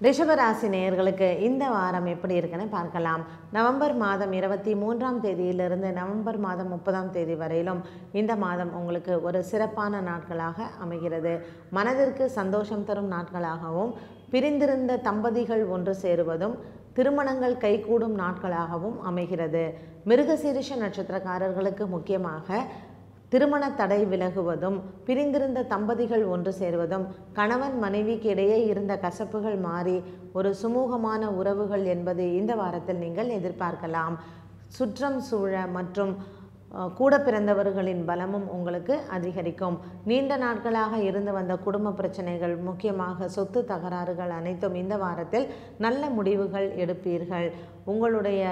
ரிஷபராசி நேயர்களுக்கு இந்த வாரம் எப்படி இருக்குன்னு பார்க்கலாம். நவம்பர் மாதம் 23ஆம் தேதியிலிருந்து நவம்பர் மாதம் 30ஆம் தேதி வரையிலும் இந்த மாதம் உங்களுக்கு ஒரு சிறப்பான நாட்களாக அமைகிறது. மனதிற்கு சந்தோஷம் தரும் நாட்களாகவும், பிரிந்திருந்த தம்பதிகள் ஒன்று சேருவதும், திருமணங்கள் கைகூடும் நாட்களாகவும் அமைகிறது. மிருகசீரிஷ நட்சத்திரக்காரர்களுக்கு முக்கியமாக திருமண தடை விலகுவதும், பிரிந்திருந்த தம்பதிகள் ஒன்று சேருவதும், கணவன் மனைவிக்கு இடையே இருந்த கசப்புகள் மாறி ஒரு சுமூகமான உறவுகள் என்பது இந்த வாரத்தில் நீங்கள் எதிர்பார்க்கலாம். சுற்றம் சூழ மற்றும் கூட பிறந்தவர்களின் பலமும் உங்களுக்கு அதிகரிக்கும். நீண்ட நாட்களாக இருந்து வந்த குடும்ப பிரச்சனைகள், முக்கியமாக சொத்து தகராறுகள் அனைத்தும் இந்த வாரத்தில் நல்ல முடிவுகள் எடுப்பீர்கள். உங்களுடைய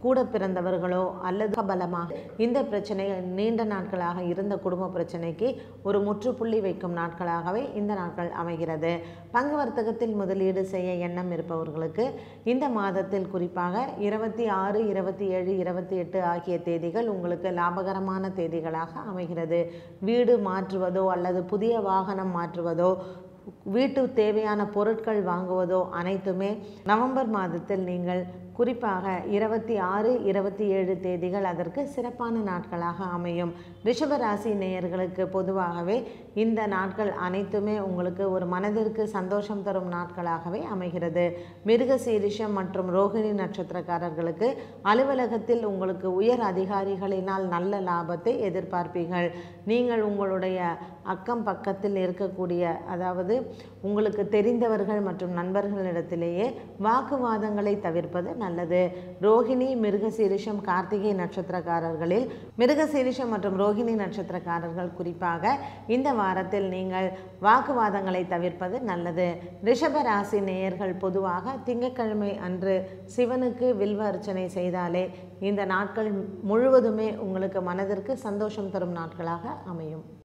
கூட பிறந்தவர்களோ அல்லது பலமாக இந்த பிரச்சனைகள் நீண்ட நாட்களாக இருந்த குடும்ப பிரச்சனைக்கு ஒரு முற்றுப்புள்ளி வைக்கும் நாட்களாகவே இந்த நாட்கள் அமைகிறது. பங்கு வர்த்தகத்தில் முதலீடு செய்ய எண்ணம் இருப்பவர்களுக்கு இந்த மாதத்தில் குறிப்பாக 26, 27, 28 ஆகிய தேதிகள் உங்களுக்கு லாபகரமான தேதிகளாக அமைகிறது. வீடு மாற்றுவதோ அல்லது புதிய வாகனம் மாற்றுவதோ, வீட்டு தேவையான பொருட்கள் வாங்குவதோ அனைத்துமே நவம்பர் மாதத்தில் நீங்கள் குறிப்பாக 26, 27 தேதிகள் அதற்கு சிறப்பான நாட்களாக அமையும். ரிஷபராசி நேயர்களுக்கு பொதுவாகவே இந்த நாட்கள் அனைத்துமே உங்களுக்கு ஒரு மனதிற்கு சந்தோஷம் தரும் நாட்களாகவே அமைகிறது. மிருகசீரிஷம் மற்றும் ரோகிணி நட்சத்திரக்காரர்களுக்கு அலுவலகத்தில் உங்களுக்கு உயர் அதிகாரிகளினால் நல்ல லாபத்தை எதிர்பார்ப்பீர்கள். நீங்கள் உங்களுடைய அக்கம் பக்கத்தில் இருக்கக்கூடிய, அதாவது உங்களுக்கு தெரிந்தவர்கள் மற்றும் நண்பர்களிடத்திலேயே வாக்குவாதங்களை தவிர்ப்பது நல்லது. ரோகிணி, மிருகசீரிஷம், கார்த்திகை நட்சத்திரக்காரர்களில் மிருகசீரிஷம் மற்றும் ரோகிணி நட்சத்திரக்காரர்கள் குறிப்பாக இந்த வாரத்தில் நீங்கள் வாக்குவாதங்களை தவிர்ப்பது நல்லது. ரிஷப ராசி நேயர்கள் பொதுவாக திங்கட்கிழமை அன்று சிவனுக்கு வில்வ அர்ச்சனை செய்தாலே இந்த நாட்கள் முழுவதுமே உங்களுக்கு மனதிற்கு சந்தோஷம் தரும் நாட்களாக அமையும்.